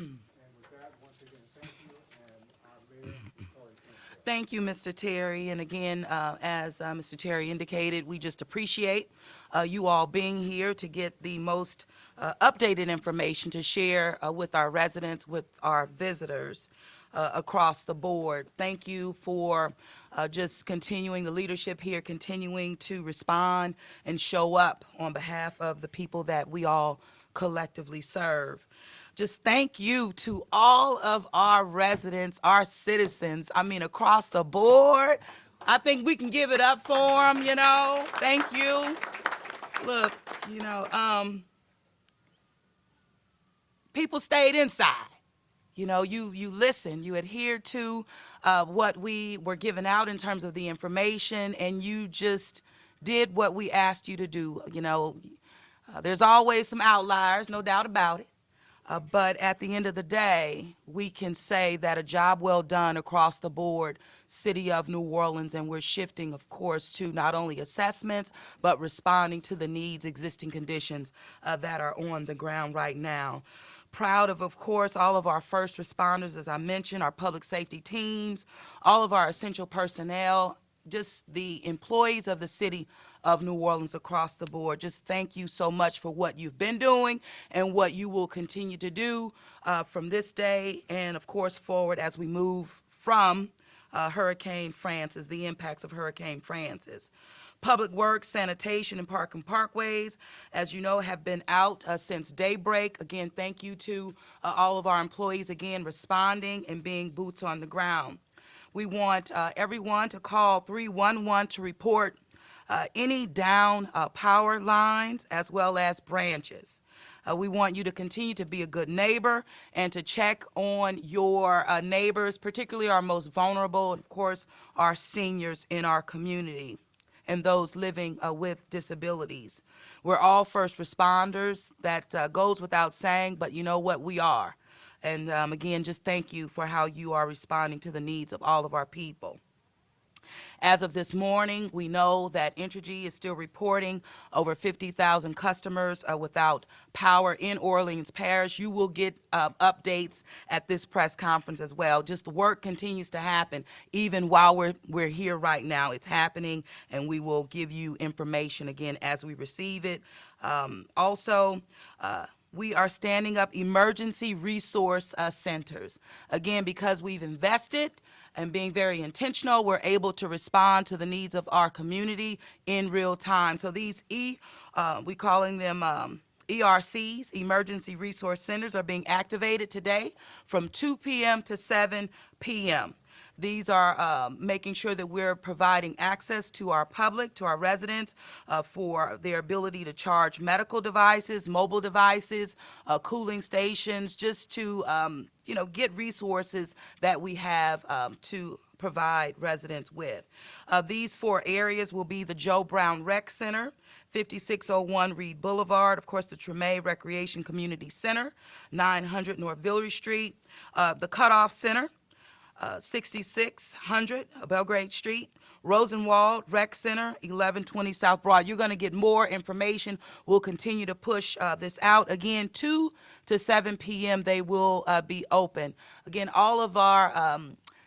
And with that, once again, thank you, and our Mayor, LaToya Cantrell. Thank you, Mr. Terry. And again, as Mr. Terry indicated, we just appreciate you all being here to get the most updated information to share with our residents, with our visitors across the board. Thank you for just continuing the leadership here, continuing to respond and show up on behalf of the people that we all collectively serve. Just thank you to all of our residents, our citizens, I mean, across the board. I think we can give it up for them, you know. Thank you. Look, you know, people stayed inside. You know, you listened, you adhered to what we were giving out in terms of the information, and you just did what we asked you to do. You know, there's always some outliers, no doubt about it. But at the end of the day, we can say that a job well done across the board, City of New Orleans, and we're shifting, of course, to not only assessments, but responding to the needs, existing conditions that are on the ground right now. Proud of course, all of our first responders, as I mentioned, our public safety teams, all of our essential personnel, just the employees of the City of New Orleans across the board. Just thank you so much for what you've been doing and what you will continue to do from this day and, of course, forward as we move from Hurricane Francis, the impacts of Hurricane Francis. Public Works, Sanitation, and Park and Parkways, as you know, have been out since daybreak. Again, thank you to all of our employees, again, responding and being boots on the ground. We want everyone to call 311 to report any down power lines as well as branches. We want you to continue to be a good neighbor and to check on your neighbors, particularly our most vulnerable, and of course, our seniors in our community and those living with disabilities. We're all first responders. That goes without saying, but you know what? We are. And again, just thank you for how you are responding to the needs of all of our people. As of this morning, we know that Entergy is still reporting over 50,000 customers without power in Orleans Parish. You will get updates at this press conference as well. Just the work continues to happen even while we're here right now. It's happening, and we will give you information again as we receive it. Also, we are standing up emergency resource centers. Again, because we've invested and being very intentional, we're able to respond to the needs of our community in real time. So these we calling them ERCs, Emergency Resource Centers, are being activated today from 2 p.m. to 7 p.m. These are making sure that we're providing access to our public, to our residents, for their ability to charge medical devices, mobile devices, cooling stations, just to, get resources that we have to provide residents with. These 4 areas will be the Joe Brown Rec Center, 5601 Reed Boulevard, of course, the Treme Recreation Community Center, 900 North Villery Street, the Cutoff Center, 6600 Belgrade Street, Rosenwald Rec Center, 1120 South Broad. You're going to get more information. We'll continue to push this out. Again, 2 to 7 p.m. they will be open. Again, all of our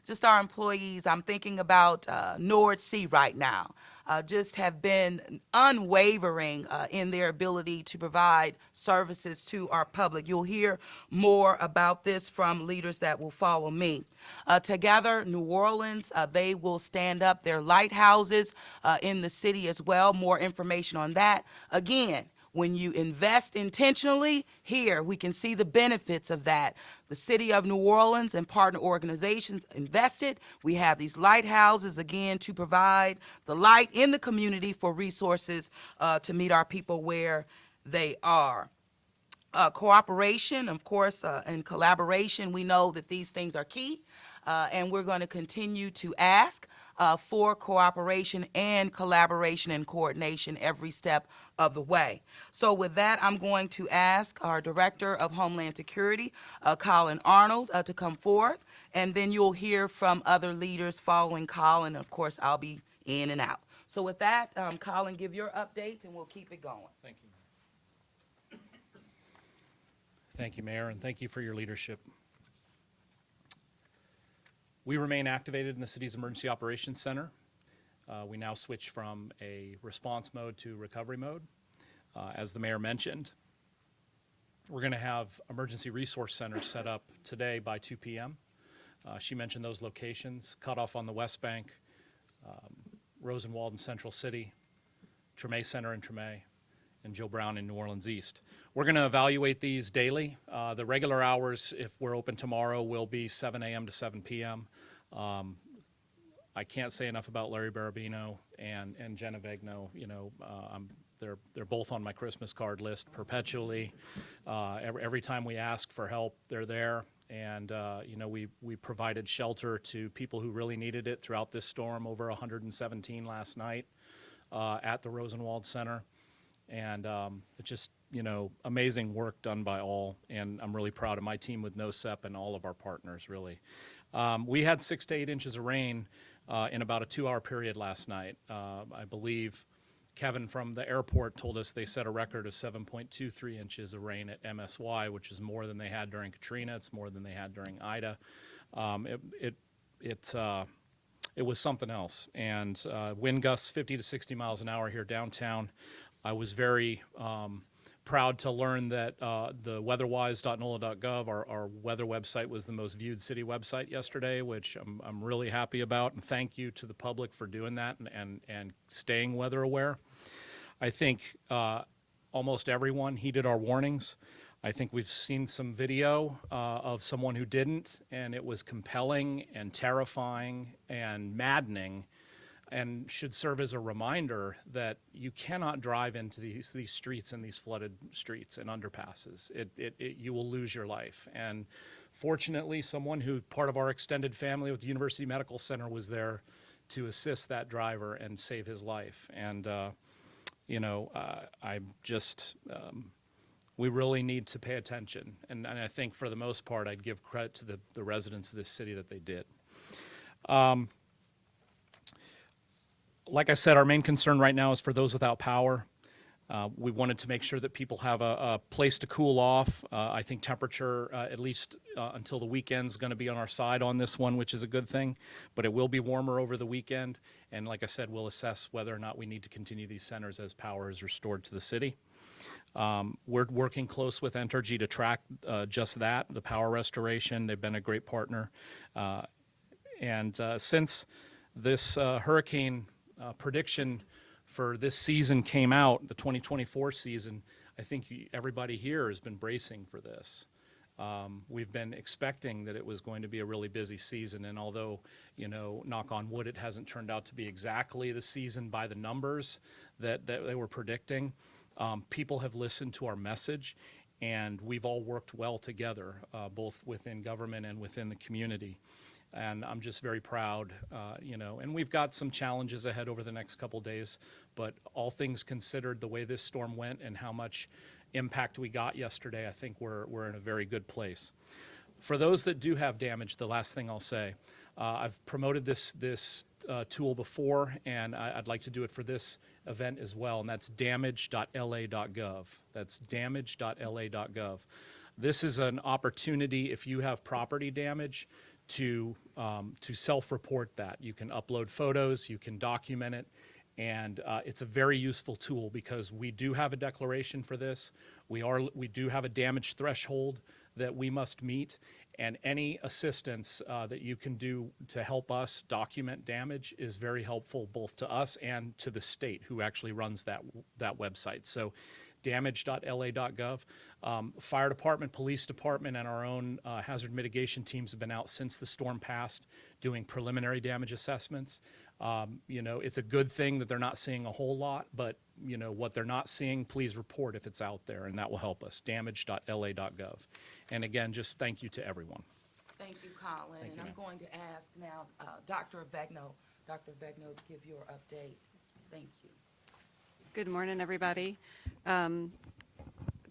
just our employees, I'm thinking about NOHSEP right now, just have been unwavering in their ability to provide services to our public. You'll hear more about this from leaders that will follow me. Together, New Orleans, they will stand up their lighthouses in the city as well. More information on that. Again, when you invest intentionally, here we can see the benefits of that. The City of New Orleans and partner organizations invested. We have these lighthouses, again, to provide the light in the community for resources to meet our people where they are. Cooperation, of course, and collaboration, we know that these things are key, and we're going to continue to ask for cooperation and collaboration and coordination every step of the way. So with that, I'm going to ask our Director of Homeland Security, Collin Arnold, to come forth, and then you'll hear from other leaders following Collin. Of course, I'll be in and out. So with that, Collin, give your updates, and we'll keep it going. Thank you. Thank you, Mayor, and thank you for your leadership. We remain activated in the city's Emergency Operations Center. We now switch from a response mode to recovery mode. As the mayor mentioned, we're going to have emergency resource centers set up today by 2 p.m. She mentioned those locations: Cutoff on the West Bank, Rosenwald in Central City, Treme Center in Treme, and Joe Brown in New Orleans East. We're going to evaluate these daily. The regular hours, if we're open tomorrow, will be 7 a.m. to 7 p.m. I can't say enough about Larry Barabino and Jenna Vegno. You know, they're both on my Christmas card list perpetually. Every time we ask for help, they're there. And you know, we provided shelter to people who really needed it throughout this storm. Over 117 last night at the Rosenwald Center. And it's just, you know, amazing work done by all. And I'm really proud of my team with NOHSEP and all of our partners, really. We had 6 to 8 inches of rain in about a 2-hour period last night. I believe Kevin from the airport told us they set a record of 7.23 inches of rain at MSY, which is more than they had during Katrina. It's more than they had during Ida. It was something else. And wind gusts 50 to 60 miles an hour here downtown. I was very proud to learn that the weatherwise.nola.gov, our weather website, was the most viewed city website yesterday, which I'm really happy about. And thank you to the public for doing that and staying weather aware. I think almost everyone heeded our warnings. I think we've seen some video of someone who didn't, and it was compelling and terrifying and maddening, and should serve as a reminder that you cannot drive into these streets and these flooded streets and underpasses. You will lose your life. And fortunately, someone who part of our extended family with the University Medical Center was there to assist that driver and save his life. And you know, we really need to pay attention. And I think for the most part, I'd give credit to the residents of this city that they did. Like I said, our main concern right now is for those without power. We wanted to make sure that people have a place to cool off. I think temperature, at least until the weekend, is going to be on our side on this one, which is a good thing. But it will be warmer over the weekend. And like I said, we'll assess whether or not we need to continue these centers as power is restored to the city. We're working close with Entergy to track just that, the power restoration. They've been a great partner. Since this hurricane prediction for this season came out, the 2024 season, I think everybody here has been bracing for this. We've been expecting that it was going to be a really busy season, and although, you know, knock on wood, it hasn't turned out to be exactly the season by the numbers that they were predicting, people have listened to our message, and we've all worked well together, both within government and within the community. And I'm just very proud, you know, and we've got some challenges ahead over the next couple days, but all things considered, the way this storm went and how much impact we got yesterday, I think we're in a very good place. For those that do have damage, the last thing I'll say, I've promoted this tool before, and I'd like to do it for this event as well, and that's damage.la.gov. That's damage.la.gov. This is an opportunity, if you have property damage, to self-report that. You can upload photos, you can document it, and it's a very useful tool because we do have a declaration for this. We do have a damage threshold that we must meet, and any assistance that you can do to help us document damage is very helpful both to us and to the state who actually runs that website. So damage.la.gov. Fire department, police department, and our own hazard mitigation teams have been out since the storm passed doing preliminary damage assessments. You know, it's a good thing that they're not seeing a whole lot, but you know, what they're not seeing, please report if it's out there, and that will help us. Damage.la.gov. And again, just thank you to everyone. Thank you, Collin. Thank you, I'm ma'am. going to ask now Dr. Vegno. Dr. Vegno, to give your update. Thank you. Good morning, everybody.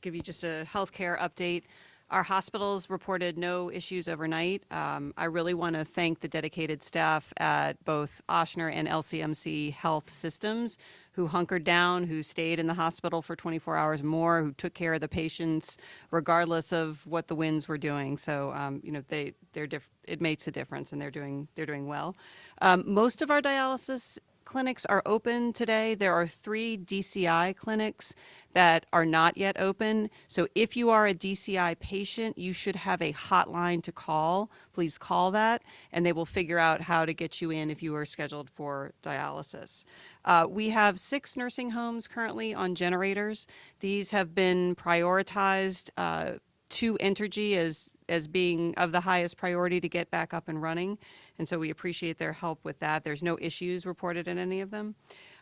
Give you just a healthcare update. Our hospitals reported no issues overnight. I really want to thank the dedicated staff at both Ochsner and LCMC Health Systems who hunkered down, who stayed in the hospital for 24 hours more, who took care of the patients regardless of what the winds were doing. So, it makes a difference, and they're doing well. Most of our dialysis clinics are open today. There are 3 DCI clinics that are not yet open. So if you are a DCI patient, you should have a hotline to call. Please call that, and they will figure out how to get you in if you are scheduled for dialysis. We have 6 nursing homes currently on generators. These have been prioritized to Entergy as being of the highest priority to get back up and running. And so we appreciate their help with that. There's no issues reported in any of them.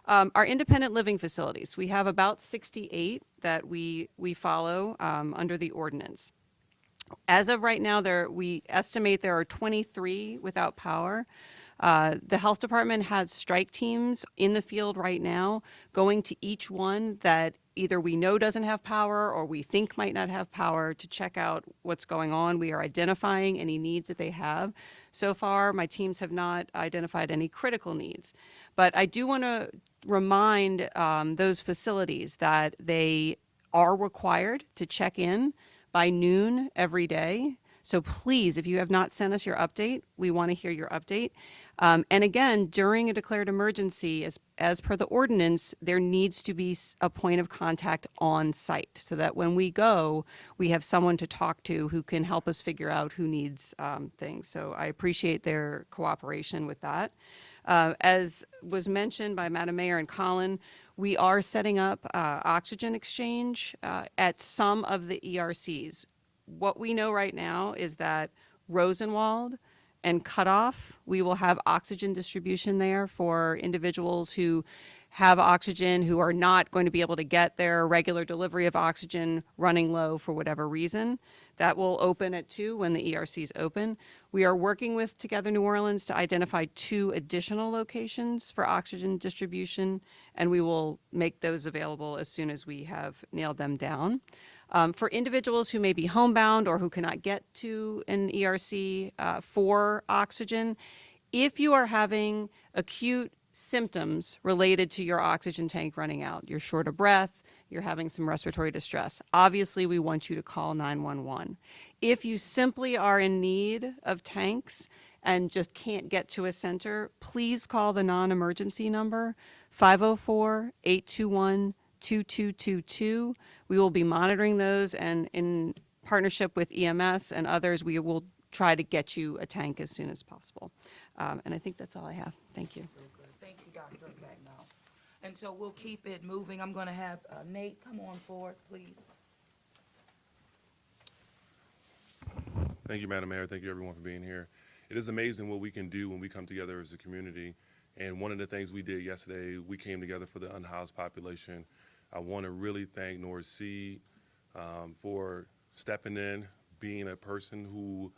Our independent living facilities, we have about 68 that we follow under the ordinance. As of right now, we estimate there are 23 without power. The health department has strike teams in the field right now going to each one that either we know doesn't have power or we think might not have power to check out what's going on. We are identifying any needs that they have. So far, my teams have not identified any critical needs. But I do want to remind those facilities that they are required to check in by noon every day. So please, if you have not sent us your update, we want to hear your update. And again, during a declared emergency, as per the ordinance, there needs to be a point of contact on site so that when we go, we have someone to talk to who can help us figure out who needs things. So I appreciate their cooperation with that. As was mentioned by Madam Mayor and Collin, we are setting up oxygen exchange at some of the ERCs. What we know right now is that Rosenwald and Cutoff, we will have oxygen distribution there for individuals who have oxygen, who are not going to be able to get their regular delivery of oxygen running low for whatever reason. That will open at 2 when the ERCs open. We are working with Together New Orleans to identify 2 additional locations for oxygen distribution, and we will make those available as soon as we have nailed them down. For individuals who may be homebound or who cannot get to an ERC for oxygen, if you are having acute symptoms related to your oxygen tank running out, you're short of breath, you're having some respiratory distress, obviously we want you to call 911. If you simply are in need of tanks and just can't get to a center, please call the non-emergency number, 504-821-2222. We will be monitoring those, and in partnership with EMS and others, we will try to get you a tank as soon as possible. And I think that's all I have. Thank you. Thank you, Dr. Bagnall. And so we'll keep it moving. I'm going to have Nate come on forward, please. Thank you, Madam Mayor. Thank you, everyone, for being here. It is amazing what we can do when we come together as a community. And one of the things we did yesterday, we came together for the unhoused population. I want to really thank NOHSEP for stepping in, being a person who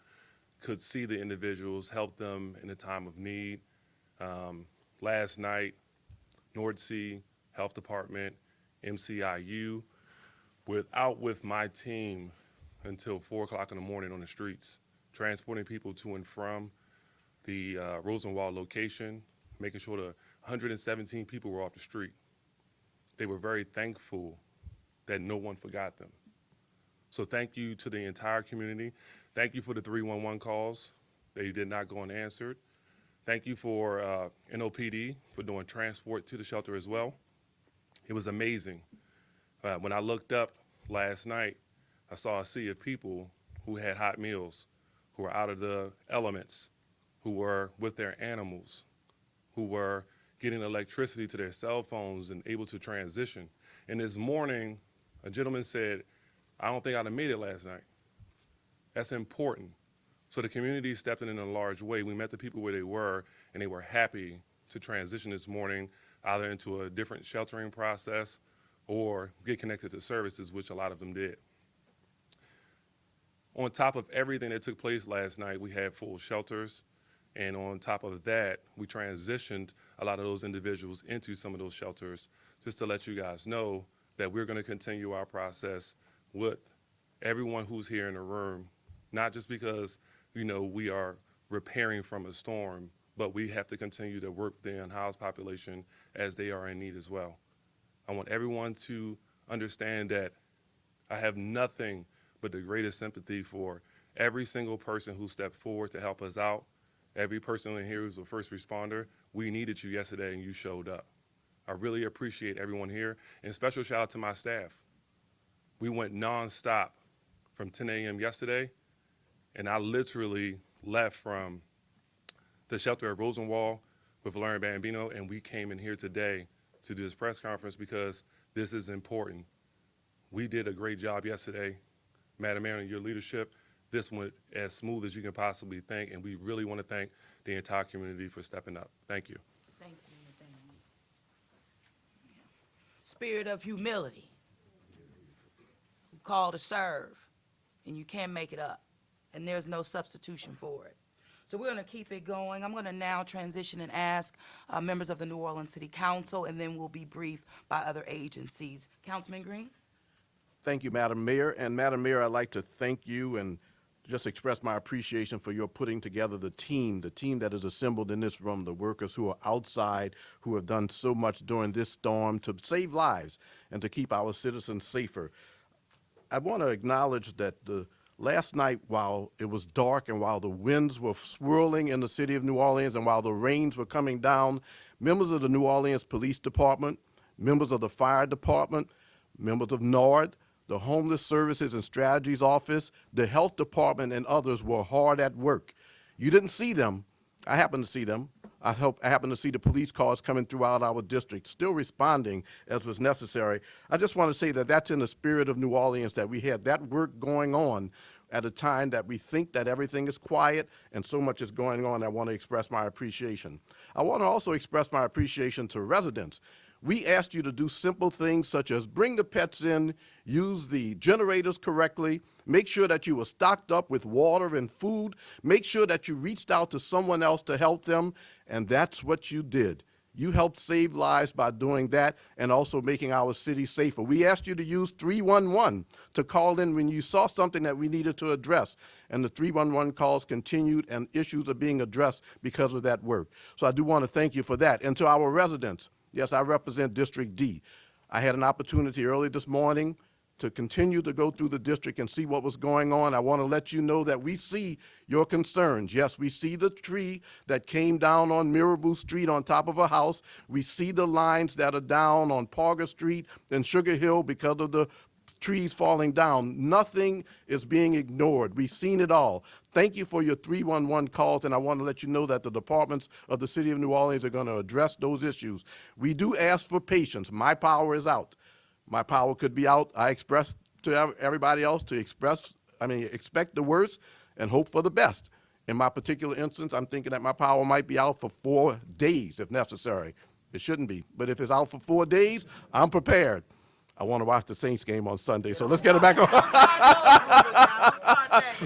could see the individuals, help them in a time of need. Last night, NOHSEP, Health Department, MCIU, with my team until 4 o'clock in the morning on the streets, transporting people to and from the Rosenwald location, making sure the 117 people were off the street. They were very thankful that no one forgot them. So thank you to the entire community. Thank you for the 311 calls. They did not go unanswered. Thank you for NOPD for doing transport to the shelter as well. It was amazing. When I looked up last night, I saw a sea of people who had hot meals, who were out of the elements, who were with their animals, who were getting electricity to their cell phones and able to transition. And this morning, a gentleman said, I don't think I'd have made it last night. That's important. So the community stepped in a large way. We met the people where they were, and they were happy to transition this morning either into a different sheltering process or get connected to services, which a lot of them did. On top of everything that took place last night, we had full shelters. And on top of that, we transitioned a lot of those individuals into some of those shelters, just to let you guys know that we're going to continue our process with everyone who's here in the room, not just because, we are repairing from a storm, but we have to continue to work with the unhoused population as they are in need as well. I want everyone to understand that I have nothing but the greatest sympathy for every single person who stepped forward to help us out. Every person in here who's a first responder, we needed you yesterday and you showed up. I really appreciate everyone here, and special shout out to my staff. We went nonstop from 10 a.m. yesterday, and I literally left from the shelter at Rosenwall with Lauren Bambino, and we came in here today to do this press conference because this is important. We did a great job yesterday. Madam Mayor, in your leadership, this went as smooth as you can possibly think, and we really want to thank the entire community for stepping up. Thank you. Thank you. Thank you. Spirit of humility. Call to serve, and you can't make it up, and there's no substitution for it. So we're going to keep it going. I'm going to now transition and ask members of the New Orleans City Council, and then we'll be briefed by other agencies. Councilman Green? Thank you, Madam Mayor. And Madam Mayor, I'd like to thank you and just express my appreciation for your putting together the team that is assembled in this room, the workers who are outside, who have done so much during this storm to save lives and to keep our citizens safer. I want to acknowledge that last night, while it was dark and while the winds were swirling in the city of New Orleans and while the rains were coming down, members of the New Orleans Police Department, members of the Fire Department, members of NORD, the Homeless Services and Strategies Office, the Health Department, and others were hard at work. You didn't see them. I happened to see them. I happened to see the police cars coming throughout our district, still responding as was necessary. I just want to say that that's in the spirit of New Orleans, that we had that work going on at a time that we think that everything is quiet and so much is going on. I want to express my appreciation. I want to also express my appreciation to residents. We asked you to do simple things such as bring the pets in, use the generators correctly, make sure that you were stocked up with water and food, make sure that you reached out to someone else to help them, and that's what you did. You helped save lives by doing that and also making our city safer. We asked you to use 311 to call in when you saw something that we needed to address, and the 311 calls continued and issues are being addressed because of that work. So I do want to thank you for that. And to our residents, yes, I represent District D. I had an opportunity early this morning to continue to go through the district and see what was going on. I want to let you know that we see your concerns. Yes, we see the tree that came down on Mirabeau Street on top of a house. We see the lines that are down on Parker Street and Sugar Hill because of the trees falling down. Nothing is being ignored. We've seen it all. Thank you for your 311 calls, and I want to let you know that the departments of the City of New Orleans are going to address those issues. We do ask for patience. My power is out. My power could be out. I express to everybody else to expect the worst and hope for the best. In my particular instance, I'm thinking that my power might be out for 4 days if necessary. It shouldn't be. But if it's out for 4 days, I'm prepared. I want to watch the Saints game on Sunday, so let's get it back on.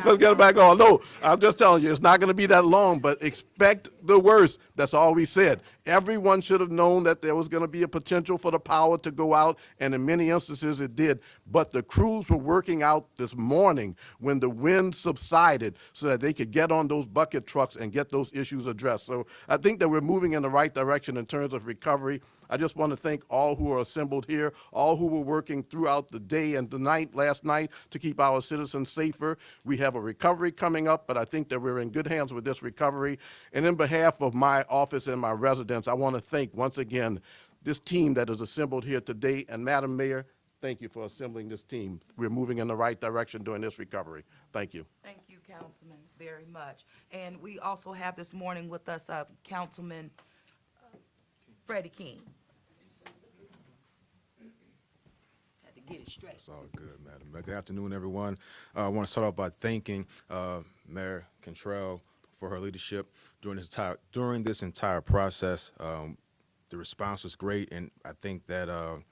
Let's get it back on. No, I'm just telling you, it's not going to be that long, but expect the worst. That's all we said. Everyone should have known that there was going to be a potential for the power to go out, and in many instances it did. But the crews were working out this morning when the wind subsided so that they could get on those bucket trucks and get those issues addressed. So I think that we're moving in the right direction in terms of recovery. I just want to thank all who are assembled here, all who were working throughout the day and the night last night to keep our citizens safer. We have a recovery coming up, but I think that we're in good hands with this recovery. And in behalf of my office and my residents, I want to thank once again this team that is assembled here today. And Madam Mayor, thank you for assembling this team. We're moving in the right direction during this recovery. Thank you. Thank you, Councilman, very much. And we also have this morning with us Councilman Freddie King. Had to get it straight. It's all good, Madam Mayor. Good afternoon, everyone. I want to start off by thanking Mayor Cantrell for her leadership during this entire process. The response was great, and I think that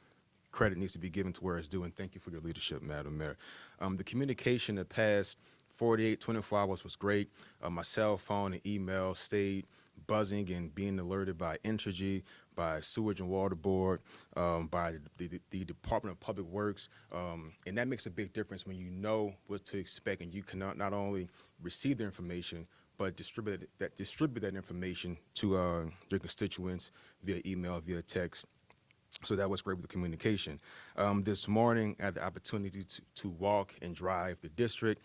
credit needs to be given to where it's due, and thank you for your leadership, Madam Mayor. The communication the past 24 hours was great. My cell phone and email stayed buzzing and being alerted by Entergy, by Sewage and Water Board, by the Department of Public Works, and that makes a big difference when you know what to expect and you can not only receive the information, but distribute that information to your constituents via email, via text. So that was great with the communication. This morning, I had the opportunity to walk and drive the district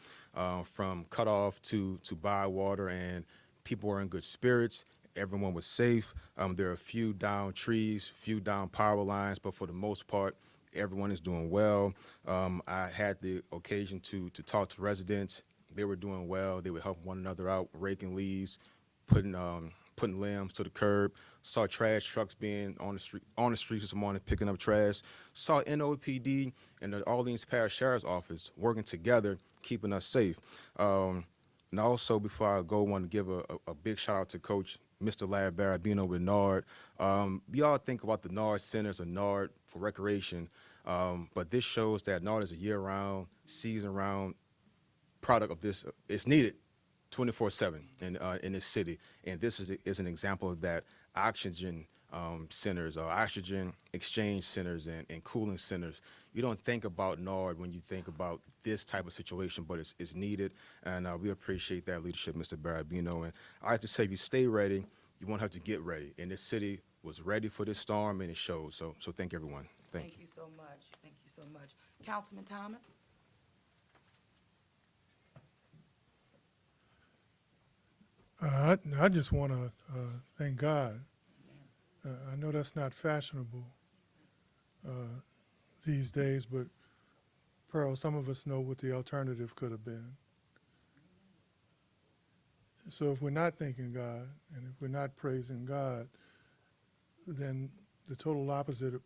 from Cutoff to Bywater, and people were in good spirits. Everyone was safe. There are a few down trees, few down power lines, but for the most part, everyone is doing well. I had the occasion to talk to residents. They were doing well. They were helping one another out, raking leaves, putting limbs to the curb. Saw trash trucks being on the streets this morning picking up trash. Saw NOPD and the Orleans Parish Sheriff's Office working together, keeping us safe. And also, before I go, I want to give a big shout out to Coach Mr. Ladberry being over at NARD. We all think about the NARD centers or NARD for recreation, but this shows that NARD is a year-round, season-round product of this. It's needed 24/7 in this city, and this is an example of that. Oxygen centers or oxygen exchange centers and cooling centers. You don't think about NARD when you think about this type of situation, but it's needed, and we appreciate that leadership, Mr. Barabino. And I like to say, if you stay ready, you won't have to get ready. And this city was ready for this storm, and it shows. So thank everyone. Thank you. So much. Thank you so much. Councilman Thomas? I just want to thank God. I know that's not fashionable these days, but Pearl, some of us know what the alternative could have been. So if we're not thanking God and if we're not praising God, then the total opposite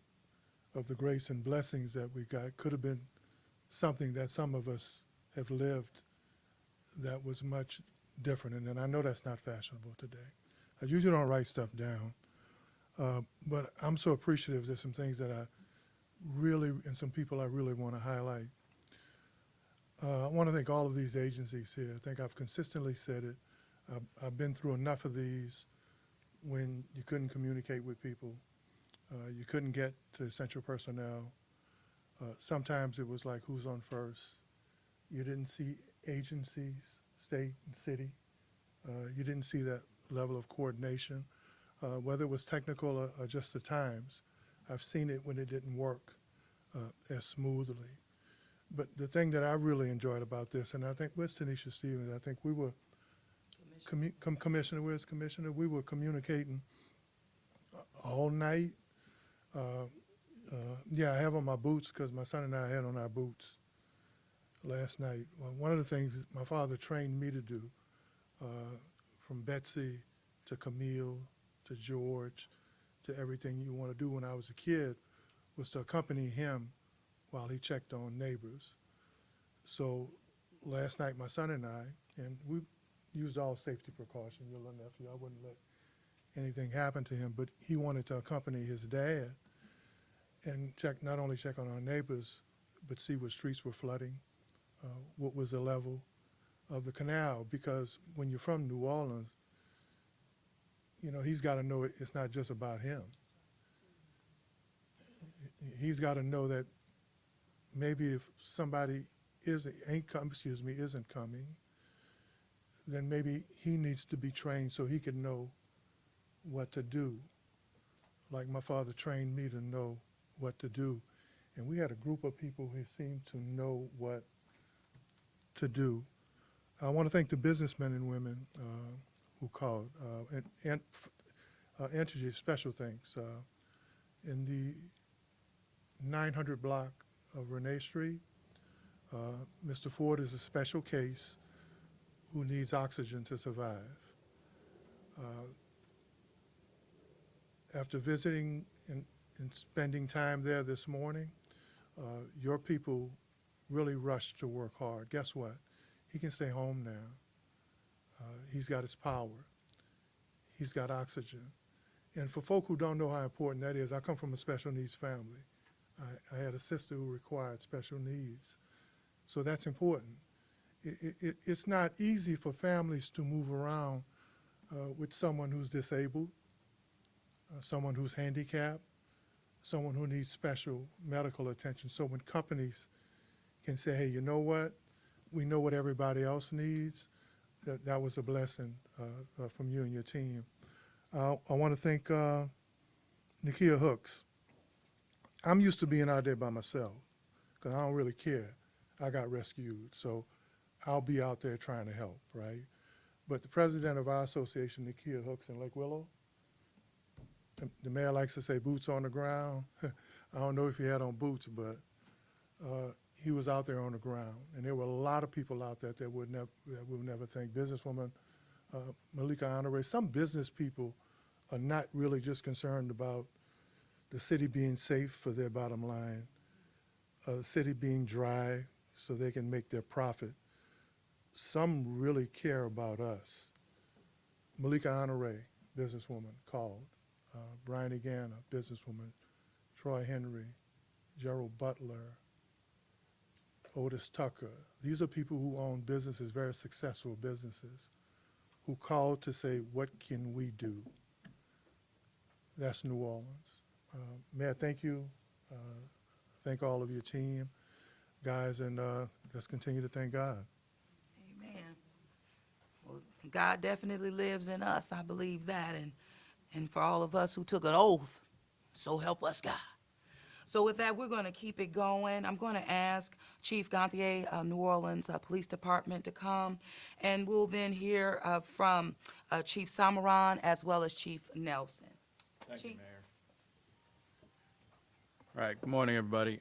of the grace and blessings that we got could have been something that some of us have lived that was much different. And I know that's not fashionable today. I usually don't write stuff down, but I'm so appreciative. There's some things that I really, and some people I really want to highlight. I want to thank all of these agencies here. I think I've consistently said it. I've been through enough of these when you couldn't communicate with people. You couldn't get to essential personnel. Sometimes it was like, who's on first? You didn't see agencies, state and city. You didn't see that level of coordination, whether it was technical or just the times. I've seen it when it didn't work as smoothly. But the thing that I really enjoyed about this, and I think with Tanisha Stevens, I think we were, Commissioner, where's Commissioner? We were communicating all night. Yeah, I have on my boots because my son and I had on our boots last night. Well, one of the things my father trained me to do, from Betsy to Camille to George to everything you want to do when I was a kid, was to accompany him while he checked on neighbors. So last night my son and I, and we used all safety precautions, your little nephew, I wouldn't let anything happen to him, but he wanted to accompany his dad and not only check on our neighbors, but see what streets were flooding, what was the level of the canal, because when you're from New Orleans, you know, he's got to know it's not just about him. He's got to know that maybe if somebody isn't coming, then maybe he needs to be trained so he can know what to do. Like my father trained me to know what to do. And we had a group of people who seemed to know what to do. I want to thank the businessmen and women who called and introduce special thanks. In the 900 block of Renee Street, Mr. Ford is a special case who needs oxygen to survive. After visiting and spending time there this morning, your people really rushed to work hard. Guess what? He can stay home now. He's got his power. He's got oxygen. And for folk who don't know how important that is, I come from a special needs family. I had a sister who required special needs. So that's important. It's not easy for families to move around with someone who's disabled. someone who's handicapped, someone who needs special medical attention. So when companies can say, hey, you know what? We know what everybody else needs. That was a blessing from you and your team. I want to thank Nakia Hooks. I'm used to being out there by myself because I don't really care. I got rescued, so I'll be out there trying to help, right? But the president of our association, Nakia Hooks in Lake Willow, the mayor likes to say boots on the ground. I don't know if he had on boots, but he was out there on the ground. And there were a lot of people out there that would never think. Businesswoman Malika Honore, some business people are not really just concerned about the city being safe for their bottom line, the city being dry so they can make their profit. Some really care about us. Malika Honore, businesswoman, called. Brian Egan, a businesswoman. Troy Henry, Gerald Butler, Otis Tucker. These are people who own businesses, very successful businesses, who called to say, what can we do? That's New Orleans. Mayor, thank you. Thank all of your team, guys, and let's continue to thank God. Amen. Well, God definitely lives in us. I believe that. And for all of us who took an oath, so help us God. So with that, we're going to keep it going. I'm going to ask Chief Gantier, New Orleans Police Department, to come, and we'll then hear from Chief Samaran as well as Chief Nelson. Thank you, Chief. Mayor. All right, good morning, everybody.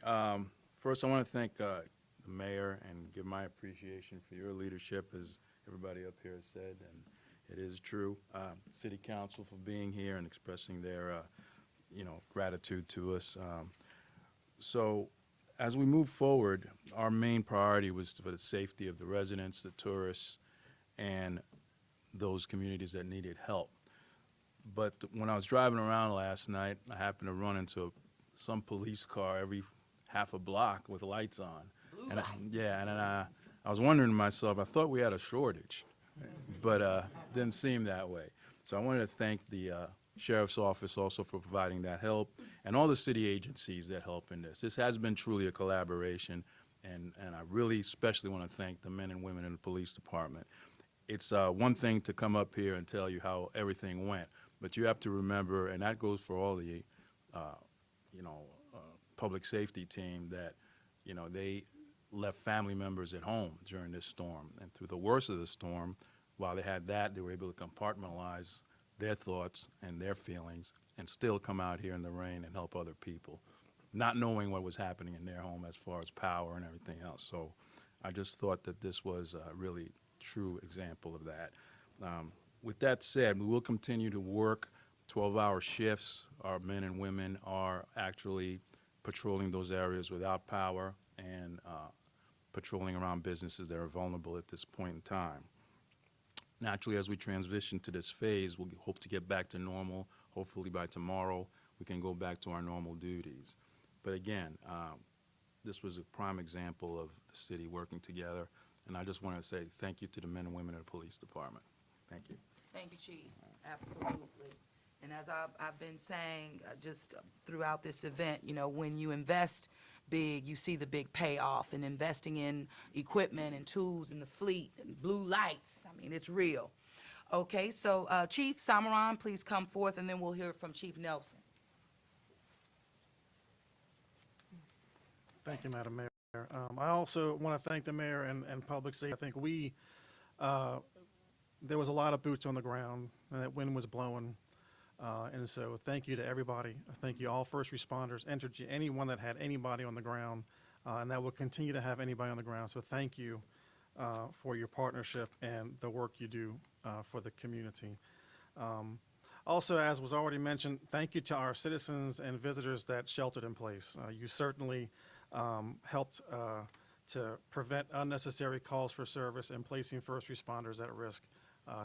First, I want to thank the mayor and give my appreciation for your leadership, as everybody up here has said, and it is true. City Council for being here and expressing their, gratitude to us. So, as we move forward, our main priority was for the safety of the residents, the tourists, and those communities that needed help. But when I was driving around last night, I happened to run into some police car every half a block with lights on. Blue And lights. and then I was wondering to myself, I thought we had a shortage, but didn't seem that way. So I wanted to thank the Sheriff's Office also for providing that help, and all the city agencies that help in this. This has been truly a collaboration, and I really especially want to thank the men and women in the police department. It's one thing to come up here and tell you how everything went, but you have to remember, and that goes for all the, public safety team, that, they left family members at home during this storm. And through the worst of the storm, while they had that, they were able to compartmentalize their thoughts and their feelings and still come out here in the rain and help other people, not knowing what was happening in their home as far as power and everything else. So I just thought that this was a really true example of that. With that said, we will continue to work 12-hour shifts. Our men and women are actually patrolling those areas without power and patrolling around businesses that are vulnerable at this point in time. Naturally, as we transition to this phase, we'll hope to get back to normal. Hopefully by tomorrow, we can go back to our normal duties. But again, this was a prime example of the city working together, and I just want to say thank you to the men and women of the police department. Thank you. Thank you, Chief. Absolutely. And as I've been saying just throughout this event, when you invest big, you see the big payoff. And investing in equipment and tools and the fleet and blue lights, I mean, it's real. Okay, so Chief Samaran, please come forth, and then we'll hear from Chief Nelson. Thank you, Madam Mayor. I also want to thank the mayor and public safety. I think there was a lot of boots on the ground, and that wind was blowing. And so thank you to everybody. Thank you all first responders, Entergy, anyone that had anybody on the ground, and that will continue to have anybody on the ground. So thank you for your partnership and the work you do for the community. Also, as was already mentioned, thank you to our citizens and visitors that sheltered in place. You certainly helped to prevent unnecessary calls for service and placing first responders at risk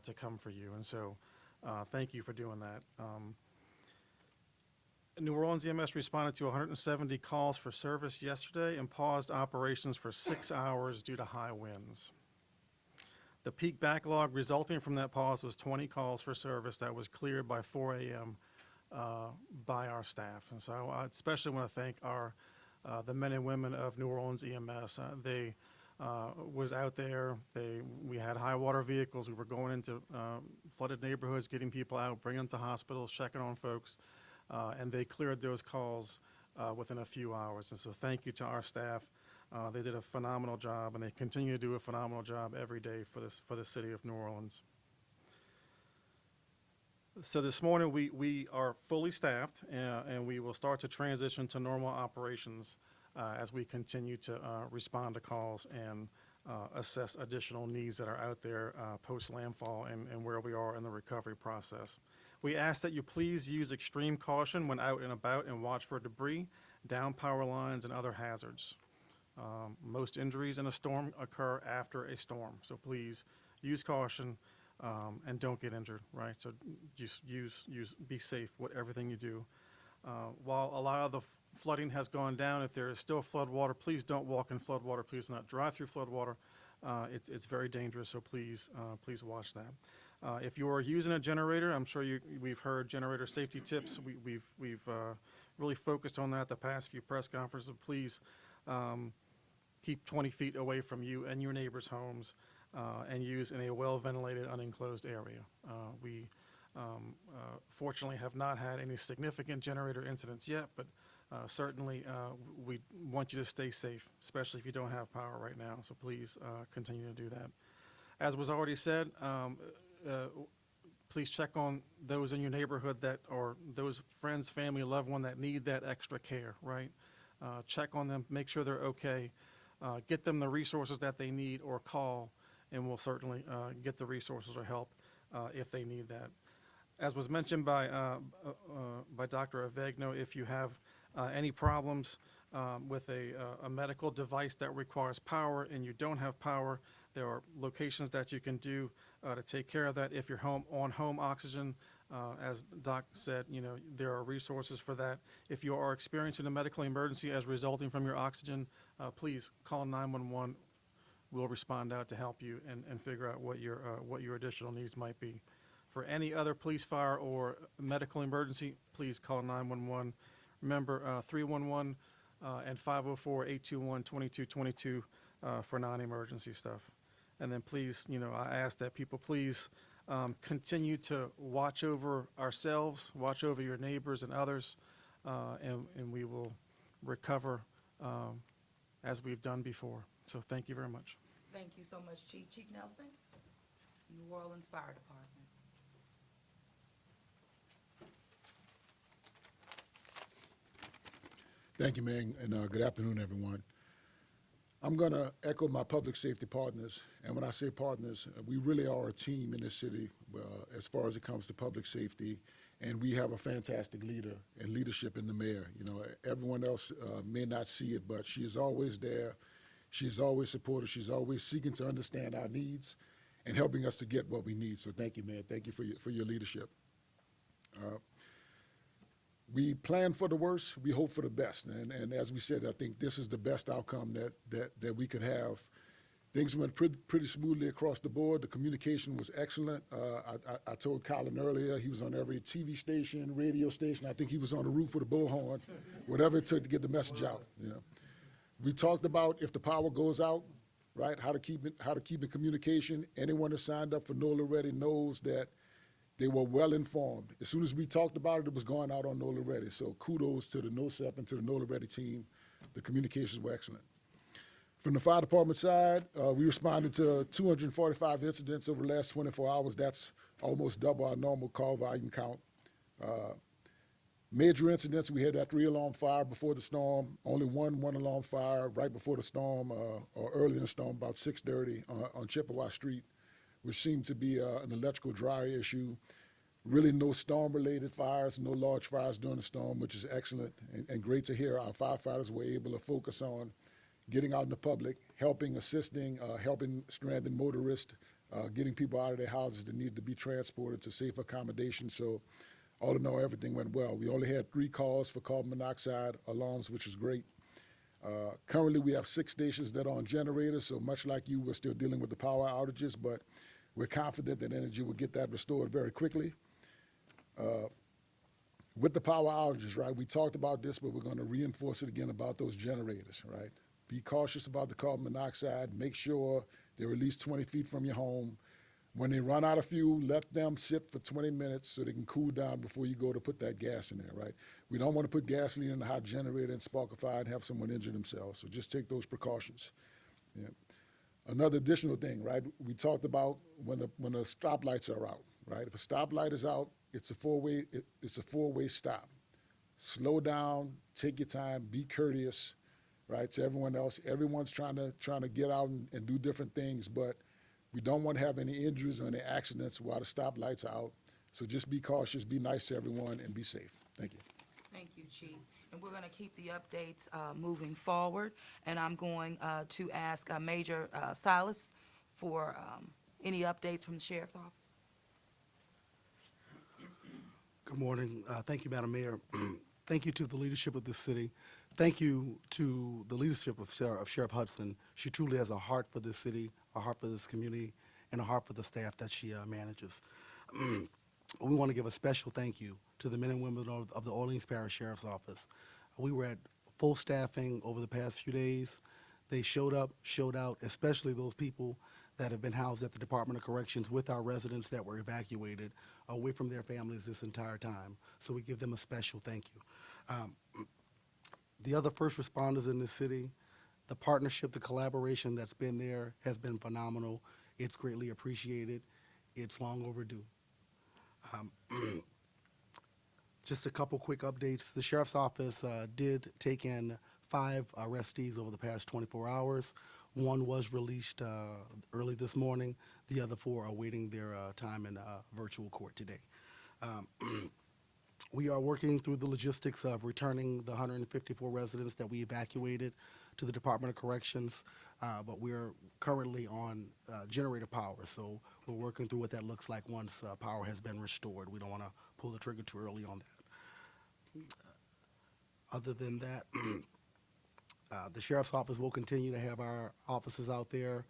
to come for you. And so thank you for doing that. New Orleans EMS responded to 170 calls for service yesterday and paused operations for 6 hours due to high winds. The peak backlog resulting from that pause was 20 calls for service that was cleared by 4 a.m. by our staff. And so I especially want to thank the men and women of New Orleans EMS. They was out there. We had high water vehicles. We were going into flooded neighborhoods, getting people out, bringing them to hospitals, checking on folks, and they cleared those calls within a few hours. And so thank you to our staff. They did a phenomenal job, and they continue to do a phenomenal job every day for the city of New Orleans. So this morning, we are fully staffed, and we will start to transition to normal operations as we continue to respond to calls and assess additional needs that are out there post-landfall and where we are in the recovery process. We ask that you please use extreme caution when out and about and watch for debris, down power lines, and other hazards. Most injuries in a storm occur after a storm, so please use caution and don't get injured, right? So just be safe with everything you do. While a lot of the flooding has gone down, if there is still flood water, please don't walk in flood water. Please do not drive through flood water. It's very dangerous, so please watch that. If you are using a generator, I'm sure we've heard generator safety tips. We've really focused on that the past few press conferences. Please keep 20 feet away from you and your neighbors' homes and use in a well-ventilated, unenclosed area. We fortunately have not had any significant generator incidents yet, but certainly we want you to stay safe, especially if you don't have power right now. So please continue to do that. As was already said, please check on those in your neighborhood or those friends, family, loved one that need that extra care, right? Check on them, make sure they're okay, get them the resources that they need, or call, and we'll certainly get the resources or help if they need that. As was mentioned by Dr. Avegno, if you have any problems with a medical device that requires power and you don't have power, there are locations that you can do to take care of that. If you're on home oxygen, as Doc said, there are resources for that. If you are experiencing a medical emergency as resulting from your oxygen, please call 911. We'll respond out to help you and figure out what your additional needs might be. For any other police, fire, or medical emergency, please call 911. Remember, 311 and 504-821-2222 for non-emergency stuff. And then please, I ask that people please continue to watch over ourselves, watch over your neighbors and others, and we will recover as we've done before. So thank you very much. Thank you so much, Chief. Chief Nelson, New Orleans Fire Department. Thank you, Ming, and good afternoon, everyone. I'm going to echo my public safety partners, and when I say partners, we really are a team in this city as far as it comes to public safety, and we have a fantastic leader and leadership in the mayor. Everyone else may not see it, but she is always there. She's always supportive. She's always seeking to understand our needs and helping us to get what we need. So thank you, Mayor. Thank you for your leadership. We plan for the worst, we hope for the best. And as we said, I think this is the best outcome that we could have. Things went pretty smoothly across the board. The communication was excellent. I told Collin earlier, he was on every TV station, radio station. I think he was on the roof with a bullhorn, whatever it took to get the message out. We talked about if the power goes out, right, how to keep in communication. Anyone that signed up for NOLA Ready knows that they were well informed. As soon as we talked about it, it was going out on NOLA Ready. So kudos to the NOHSEP and to the NOLA Ready team. The communications were excellent. From the fire department side, we responded to 245 incidents over the last 24 hours. That's almost double our normal call volume count. Major incidents, we had that 3-alarm fire before the storm, only one alarm fire right before the storm, or early in the storm, about 6:30 on Chippewa Street, which seemed to be an electrical dryer issue. Really no storm-related fires, no large fires during the storm, which is excellent and great to hear. Our firefighters were able to focus on getting out in the public, helping, assisting, helping stranded motorists, getting people out of their houses that needed to be transported to safe accommodation. So all in all, everything went well. We only had 3 calls for carbon monoxide alarms, which is great. Currently, we have 6 stations that are on generators, so much like you, we're still dealing with the power outages, but we're confident that energy will get that restored very quickly. With the power outages, right, we talked about this, but we're going to reinforce it again about those generators, right? Be cautious about the carbon monoxide. Make sure they're at least 20 feet from your home. When they run out of fuel, let them sit for 20 minutes so they can cool down before you go to put that gas in there, right? We don't want to put gasoline in the hot generator and spark a fire and have someone injure themselves. So just take those precautions. Yeah. Another additional thing, right? We talked about when the stoplights are out, right? If a stoplight is out, it's a four-way stop. Slow down, take your time, be courteous, right? To everyone else, everyone's trying to get out and do different things, but we don't want to have any injuries or any accidents while the stoplights are out. So just be cautious, be nice to everyone, and be safe. Thank you. Thank you, Chief. And we're going to keep the updates moving forward. And I'm going to ask Major Silas for any updates from the Sheriff's Office. Good morning. Thank you, Madam Mayor. Thank you to the leadership of this city. Thank you to the leadership of Sheriff Hudson. She truly has a heart for this city, a heart for this community, and a heart for the staff that she manages. We want to give a special thank you to the men and women of the Orleans Parish Sheriff's Office. We were at full staffing over the past few days. They showed up, showed out, especially those people that have been housed at the Department of Corrections with our residents that were evacuated away from their families this entire time. So we give them a special thank you. The other first responders in this city, the partnership, the collaboration that's been there has been phenomenal. It's greatly appreciated. It's long overdue. Just a couple quick updates. The Sheriff's Office did take in 5 arrestees over the past 24 hours. One was released early this morning. The other 4 are awaiting their time in virtual court today. We are working through the logistics of returning the 154 residents that we evacuated to the Department of Corrections, but we're currently on generator power, so we're working through what that looks like once power has been restored. We don't want to pull the trigger too early on that. Other than that, the Sheriff's Office will continue to have our officers out there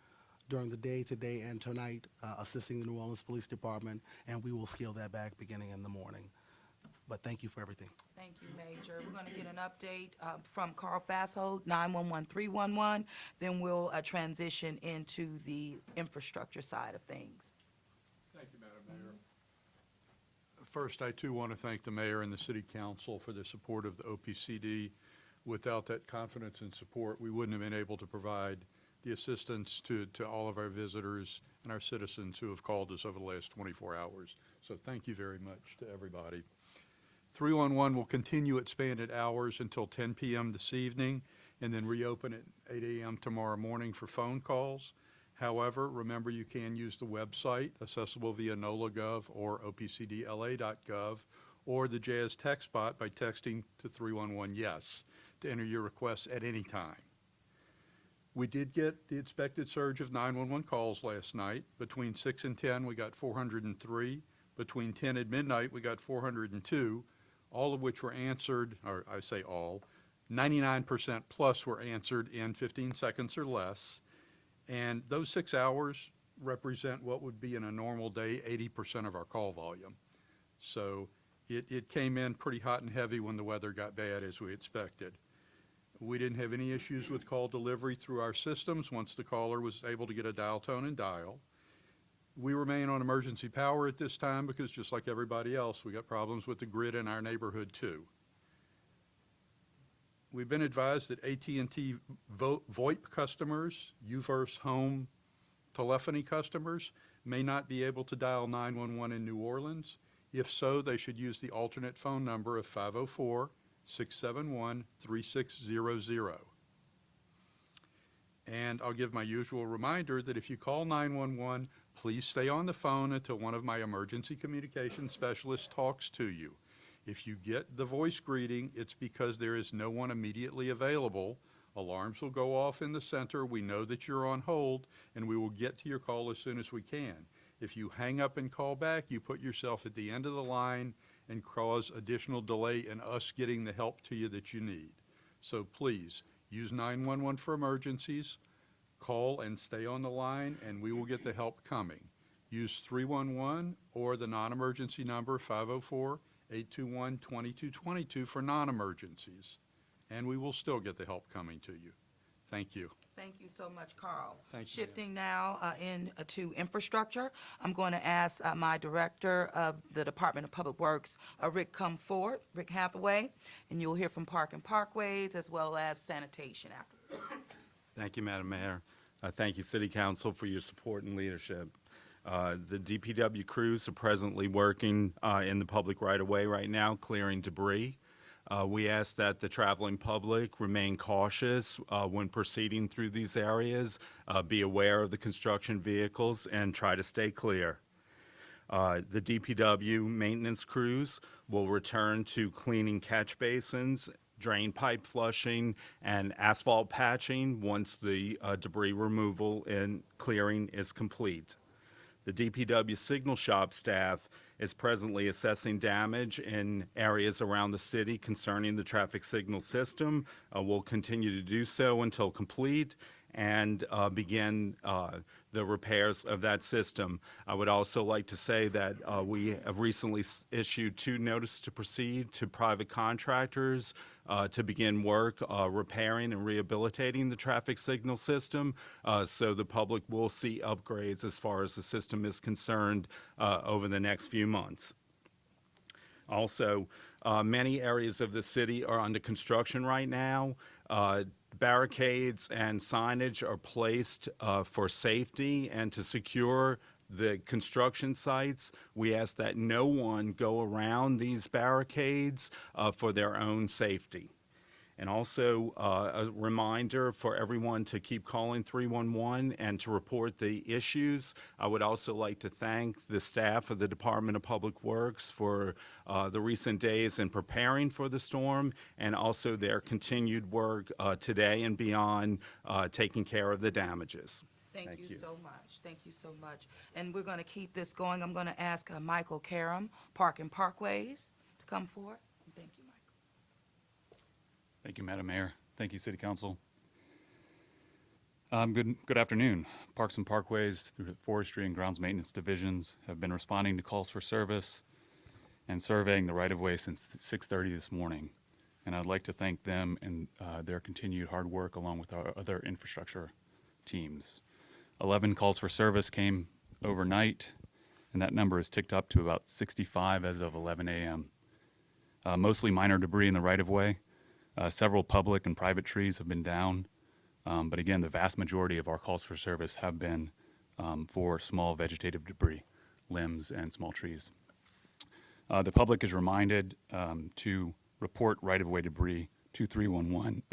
during the day, today and tonight, assisting the New Orleans Police Department, and we will scale that back beginning in the morning. But thank you for everything. Thank you, Major. We're going to get an update from Carl Fasshold, 911-311. Then we'll transition into the infrastructure side of things. Thank you, Madam Mayor. First, I too want to thank the mayor and the city council for their support of the OPCD. Without that confidence and support, we wouldn't have been able to provide the assistance to all of our visitors and our citizens who have called us over the last 24 hours. So thank you very much to everybody. 311 will continue expanded hours until 10 p.m. this evening and then reopen at 8 a.m. tomorrow morning for phone calls. However, remember you can use the website accessible via NOLA.gov or opcdla.gov or the Jazz text bot by texting to 311-YES to enter your requests at any time. We did get the expected surge of 911 calls last night. Between 6 and 10, we got 403. Between 10 and midnight, we got 402. All of which were answered, or I say all, 99% plus were answered in 15 seconds or less. And those 6 hours represent what would be in a normal day 80% of our call volume. So it came in pretty hot and heavy when the weather got bad, as we expected. We didn't have any issues with call delivery through our systems once the caller was able to get a dial tone and dial. We remain on emergency power at this time because just like everybody else, we got problems with the grid in our neighborhood too. We've been advised that AT&T VoIP customers, UVerse home telephony customers, may not be able to dial 911 in New Orleans. If so, they should use the alternate phone number of 504-671-3600. And I'll give my usual reminder that if you call 911, please stay on the phone until one of my emergency communication specialists talks to you. If you get the voice greeting, it's because there is no one immediately available. Alarms will go off in the center. We know that you're on hold, and we will get to your call as soon as we can. If you hang up and call back, you put yourself at the end of the line and cause additional delay in us getting the help to you that you need. So please, use 911 for emergencies, call and stay on the line, and we will get the help coming. Use 311 or the non-emergency number 504-8 821-2222 for non-emergencies, and we will still get the help coming to you. Thank you. Thank you so much, Carl. Thank you, Shifting now to infrastructure, I'm going to ask my Director of the Department of Public Works, Rick, come forward, Rick Hathaway, and you'll hear from Park and Parkways as well as sanitation after. Thank you, Madam Mayor. Thank you, City Council, for your support and leadership. The DPW crews are presently working in the public right-of-way right now, clearing debris. We ask that the traveling public remain cautious when proceeding through these areas, be aware of the construction vehicles, and try to stay clear. The DPW maintenance crews will return to cleaning catch basins, drain pipe flushing, and asphalt patching once the debris removal and clearing is complete. The DPW signal shop staff is presently assessing damage in areas around the city concerning the traffic signal system. We'll continue to do so until complete and begin the repairs of that system. I would also like to say that we have recently issued 2 notices to proceed to private contractors to begin work repairing and rehabilitating the traffic signal system, so the public will see upgrades as far as the system is concerned over the next few months. Also, many areas of the city are under construction right now. Barricades and signage are placed for safety and to secure the construction sites. We ask that no one go around these barricades for their own safety. And also a reminder for everyone to keep calling 311 and to report the issues. I would also like to thank the staff of the Department of Public Works for the recent days in preparing for the storm and also their continued work today and beyond taking care of the damages. Thank you so much. Thank you so much. And we're going to keep this going. I'm going to ask Michael Karam, Park and Parkways, to come forward. Thank you, Michael. Thank you, Madam Mayor. Thank you, City Council. Good afternoon. Parks and Parkways through the Forestry and Grounds Maintenance Divisions have been responding to calls for service and surveying the right-of-way since 6:30 this morning. And I'd like to thank them and their continued hard work along with our other infrastructure teams. 11 calls for service came overnight, and that number has ticked up to about 65 as of 11 a.m. Mostly minor debris in the right-of-way. Several public and private trees have been down, but again, the vast majority of our calls for service have been for small vegetative debris, limbs, and small trees. The public is reminded to report right-of-way debris to 311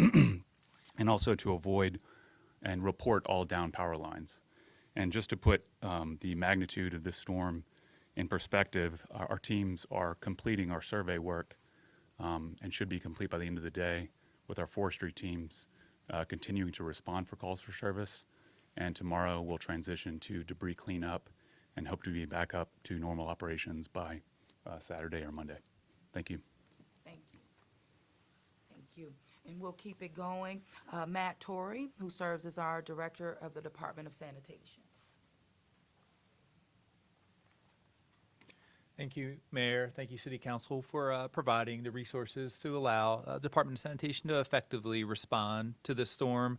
and also to avoid and report all down power lines. And just to put the magnitude of this storm in perspective, our teams are completing our survey work and should be complete by the end of the day with our forestry teams continuing to respond for calls for service. And tomorrow we'll transition to debris cleanup and hope to be back up to normal operations by Saturday or Monday. Thank you. Thank you. Thank you. And we'll keep it going. Matt Torrey, who serves as our Director of the Department of Sanitation. Thank you, Mayor. Thank you, City Council, for providing the resources to allow Department of Sanitation to effectively respond to the storm.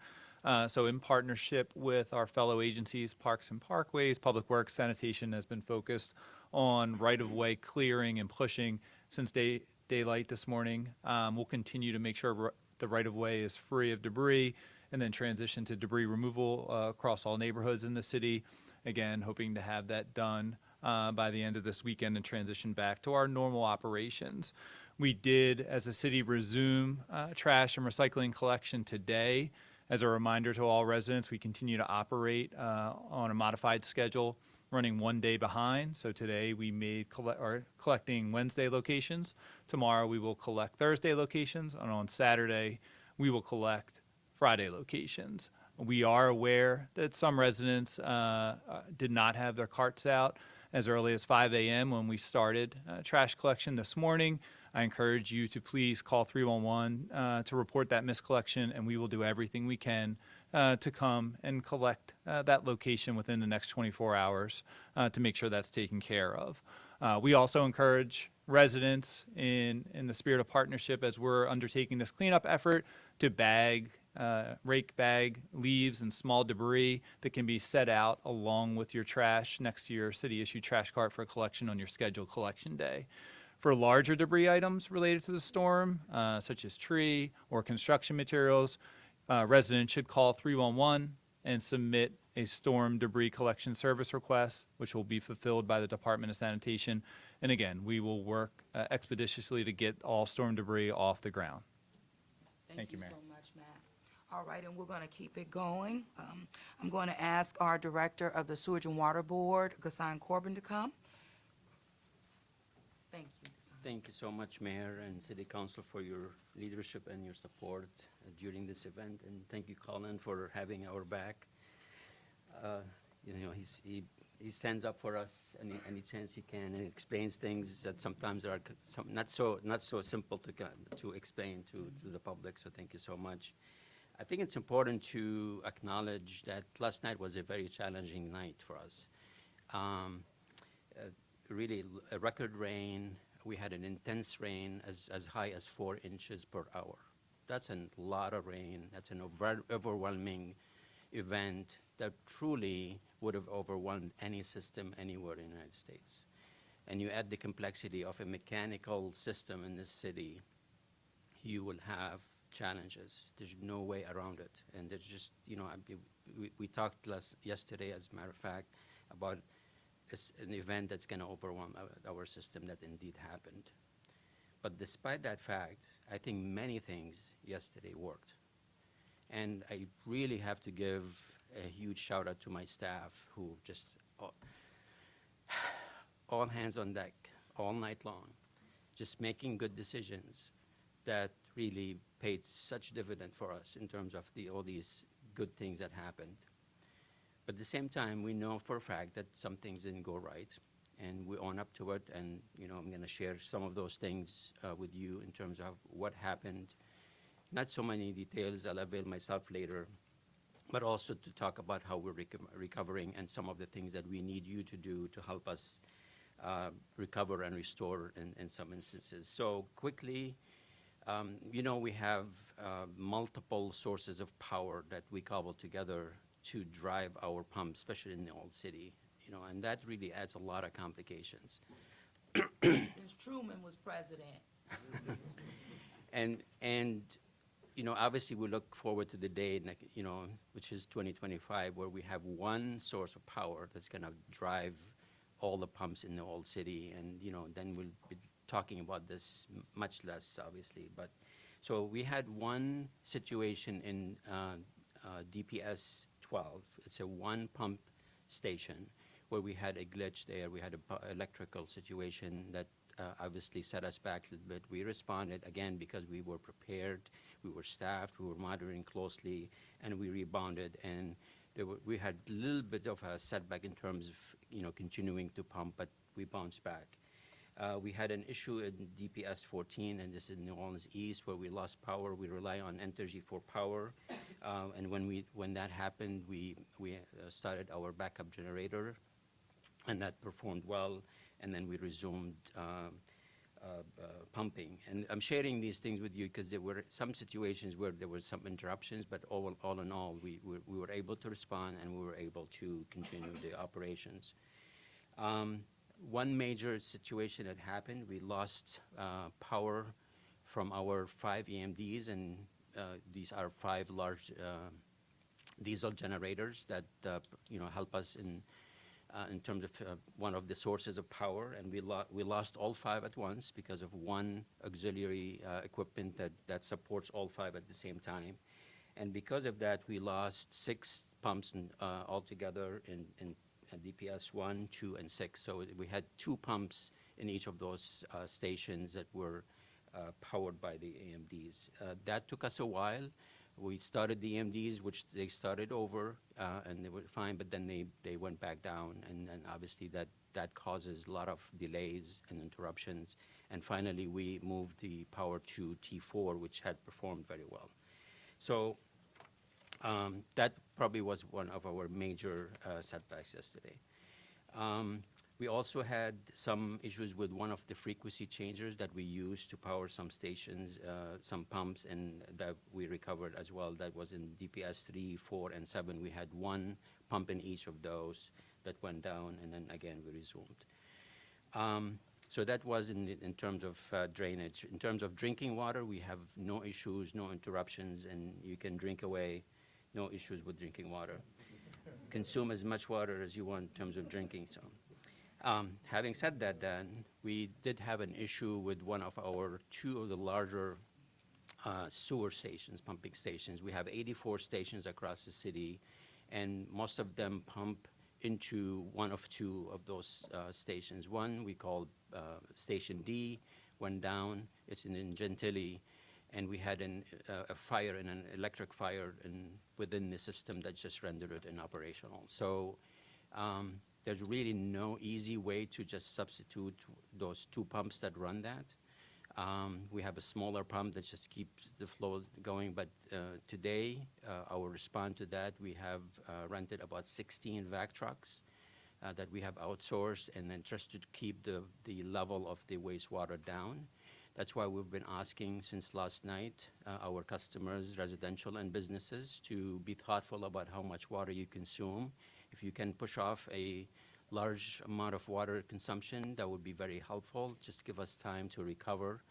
So in partnership with our fellow agencies, Parks and Parkways, Public Works, Sanitation has been focused on right-of-way clearing and pushing since daylight this morning. We'll continue to make sure the right-of-way is free of debris and then transition to debris removal across all neighborhoods in the city. Again, hoping to have that done by the end of this weekend and transition back to our normal operations. We did, as a city, resume trash and recycling collection today. As a reminder to all residents, we continue to operate on a modified schedule, running 1 day behind. So today we made collecting Wednesday locations. Tomorrow we will collect Thursday locations, and on Saturday we will collect Friday locations. We are aware that some residents did not have their carts out as early as 5 a.m. when we started trash collection this morning. I encourage you to please call 311 to report that miscollection, and we will do everything we can to come and collect that location within the next 24 hours to make sure that's taken care of. We also encourage residents in the spirit of partnership as we're undertaking this cleanup effort to rake bag leaves and small debris that can be set out along with your trash next to your city issued trash cart for collection on your scheduled collection day. For larger debris items related to the storm, such as tree or construction materials, residents should call 311 and submit a storm debris collection service request, which will be fulfilled by the Department of Sanitation. And again, we will work expeditiously to get all storm debris off the ground. Thank you so much, Matt. All right, and we're going to keep it going. I'm going to ask our Director of the Sewage and Water Board, Ghassan Corbin, to come. Thank you, Ghassan. Thank you so much, Mayor and City Council, for your leadership and your support during this event. And thank you, Collin, for having our back. He stands up for us any chance he can, and explains things that sometimes are not so simple to explain to the public. So thank you so much. I think it's important to acknowledge that last night was a very challenging night for us. Really, a record rain. We had an intense rain as high as 4 inches per hour. That's a lot of rain. That's an overwhelming event that truly would have overwhelmed any system anywhere in the United States. And you add the complexity of a mechanical system in this city, you will have challenges. There's no way around it. And there's just, we talked yesterday, as a matter of fact, about an event that's going to overwhelm our system. That indeed happened. But despite that fact, I think many things yesterday worked. And I really have to give a huge shout out to my staff who just all hands on deck all night long, just making good decisions that really paid such dividend for us in terms of all these good things that happened. But at the same time, we know for a fact that some things didn't go right, and we own up to it. And I'm going to share some of those things with you in terms of what happened. Not so many details. I'll avail myself later, but also to talk about how we're recovering and some of the things that we need you to do to help us recover and restore in some instances. So quickly, we have multiple sources of power that we cobble together to drive our pumps, especially in the old city, and that really adds a lot of complications. Since Truman was president. And obviously we look forward to the day, which is 2025, where we have one source of power that's going to drive all the pumps in the old city. And, then we'll be talking about this much less, obviously. But so we had one situation in DPS 12. It's a one pump station where we had a glitch there. We had an electrical situation that obviously set us back a little bit. We responded, again, because we were prepared, we were staffed, we were monitoring closely, and we rebounded. And we had a little bit of a setback in terms of, continuing to pump, but we bounced back. We had an issue in DPS 14, and this is New Orleans East, where we lost power. We rely on Entergy for power. And when that happened, we started our backup generator, and that performed well. And then we resumed pumping. And I'm sharing these things with you because there were some situations where there were some interruptions, but all in all, we were able to respond, and we were able to continue the operations. One major situation that happened, we lost power from our 5 EMDs, and these are 5 large diesel generators that help us in terms of one of the sources of power. And we lost all 5 at once because of one auxiliary equipment that supports all 5 at the same time. And because of that, we lost 6 pumps altogether in DPS 1, 2, and 6. So we had 2 pumps in each of those stations that were powered by the AMDs. That took us a while. We started the AMDs, which they started over, and they were fine, but then they went back down, and obviously that causes a lot of delays and interruptions. And finally, we moved the power to T4, which had performed very well. So that probably was one of our major setbacks yesterday. We also had some issues with one of the frequency changers that we used to power some stations, some pumps, and that we recovered as well. That was in DPS 3, 4, and 7. We had one pump in each of those that went down, and then again we resumed. So that was in terms of drainage. In terms of drinking water, we have no issues, no interruptions, and you can drink away, no issues with drinking water. Consume as much water as you want in terms of drinking. So, having said that, then we did have an issue with two of the larger sewer stations, pumping stations. We have 84 stations across the city, and most of them pump into one of two of those stations. One we call Station D, went down. It's in Gentilly, and we had a fire, an electric fire within the system that just rendered it inoperational. So there's really no easy way to just substitute those two pumps that run that. We have a smaller pump that just keeps the flow going, but today, our response to that, we have rented about 16 vac trucks that we have outsourced, and then just to keep the level of the wastewater down. That's why we've been asking since last night our customers, residential and businesses, to be thoughtful about how much water you consume. If you can push off a large amount of water consumption, that would be very helpful. Just give us time to recover,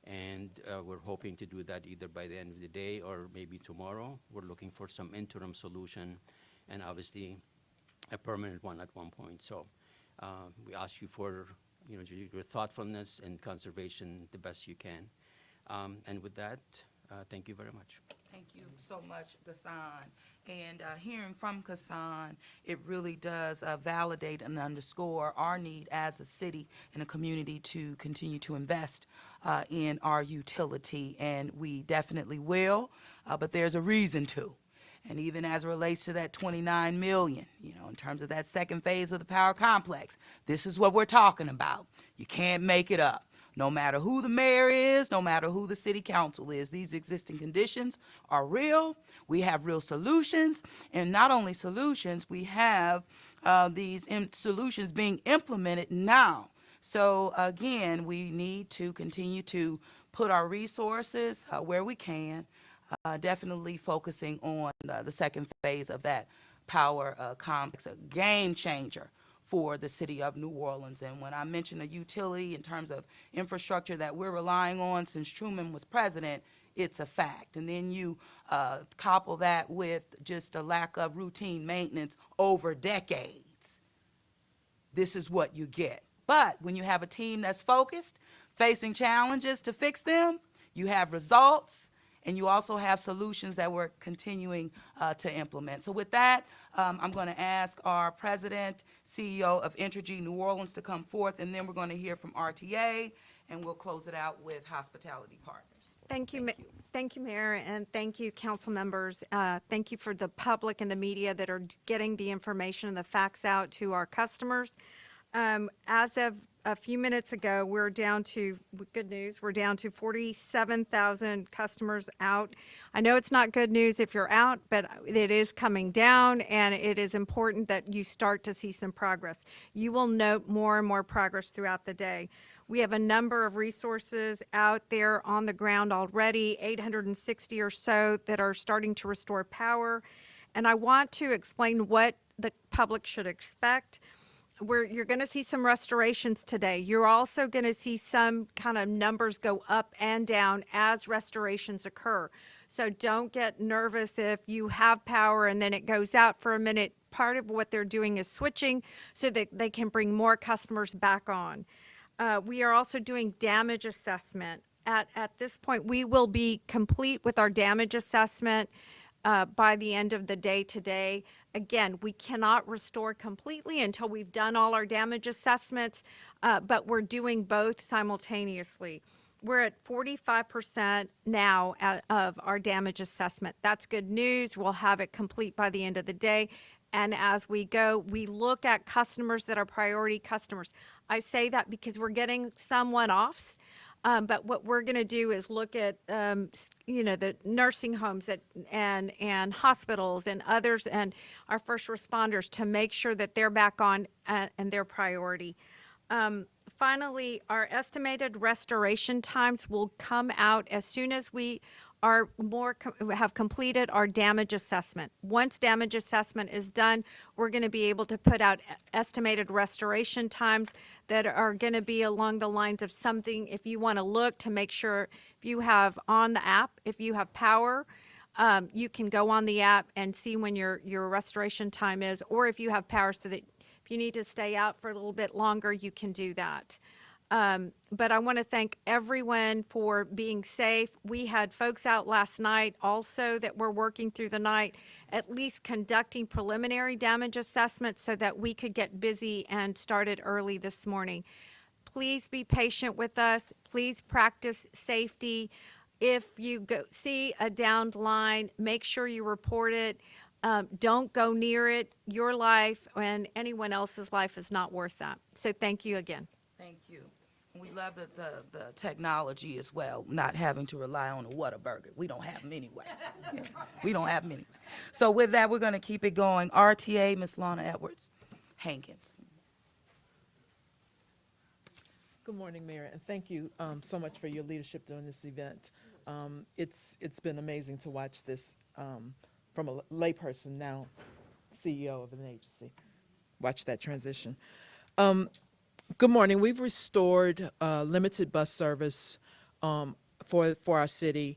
and we're hoping to do that either by the end of the day or maybe tomorrow. We're looking for some interim solution, and obviously a permanent one at one point. So we ask you for your thoughtfulness and conservation the best you can. And with that, thank you very much. Thank you so much, Ghassan. And hearing from Ghassan, it really does validate and underscore our need as a city and a community to continue to invest in our utility, and we definitely will, but there's a reason to. And even as it relates to that 29 million, in terms of that second phase of the power complex, this is what we're talking about. You can't make it up. No matter who the mayor is, no matter who the city council is, these existing conditions are real. We have real solutions, and not only solutions, we have these solutions being implemented now. So again, we need to continue to put our resources where we can, definitely focusing on the second phase of that power complex, a game changer for the city of New Orleans. And when I mention a utility in terms of infrastructure that we're relying on since Truman was president, it's a fact. And then you couple that with just a lack of routine maintenance over decades. This is what you get. But when you have a team that's focused, facing challenges to fix them, you have results, and you also have solutions that we're continuing to implement. So with that, I'm going to ask our president, CEO of Entergy New Orleans to come forth, and then we're going to hear from RTA, and we'll close it out with hospitality partners. Thank you, Mayor, and thank you, council members. Thank you for the public and the media that are getting the information and the facts out to our customers. As of a few minutes ago, we're down to, good news, we're down to 47,000 customers out. I know it's not good news if you're out, but it is coming down, and it is important that you start to see some progress. You will note more and more progress throughout the day. We have a number of resources out there on the ground already, 860 or so that are starting to restore power. And I want to explain what the public should expect. You're going to see some restorations today. You're also going to see some kind of numbers go up and down as restorations occur. So don't get nervous if you have power and then it goes out for a minute. Part of what they're doing is switching so that they can bring more customers back on. We are also doing damage assessment. At this point, we will be complete with our damage assessment by the end of the day today. Again, we cannot restore completely until we've done all our damage assessments, but we're doing both simultaneously. We're at 45% now of our damage assessment. That's good news. We'll have it complete by the end of the day. And as we go, we look at customers that are priority customers. I say that because we're getting some one-offs. But what we're going to do is look at, the nursing homes and hospitals and others and our first responders to make sure that they're back on and their priority. Finally, our estimated restoration times will come out as soon as we have completed our damage assessment. Once damage assessment is done, we're going to be able to put out estimated restoration times that are going to be along the lines of something, if you want to look to make sure, if you have on the app, if you have power, you can go on the app and see when your restoration time is, or if you have power, so that if you need to stay out for a little bit longer, you can do that. But I want to thank everyone for being safe. We had folks out last night also that were working through the night, at least conducting preliminary damage assessments so that we could get busy and started early this morning. Please be patient with us. Please practice safety. If you see a downed line, make sure you report it. Don't go near it. Your life and anyone else's life is not worth that. So thank you again. Thank you. We love the technology as well, not having to rely on a Whataburger. We don't have them anyway. Yeah, we don't have them anyway. So with that, we're going to keep it going. RTA, Ms. Lana Edwards Hankins. Good morning, Mayor, and thank you so much for your leadership during this event. It's been amazing to watch this from a layperson, now CEO of an agency. Watch that transition. Good morning. We've restored limited bus service for our city.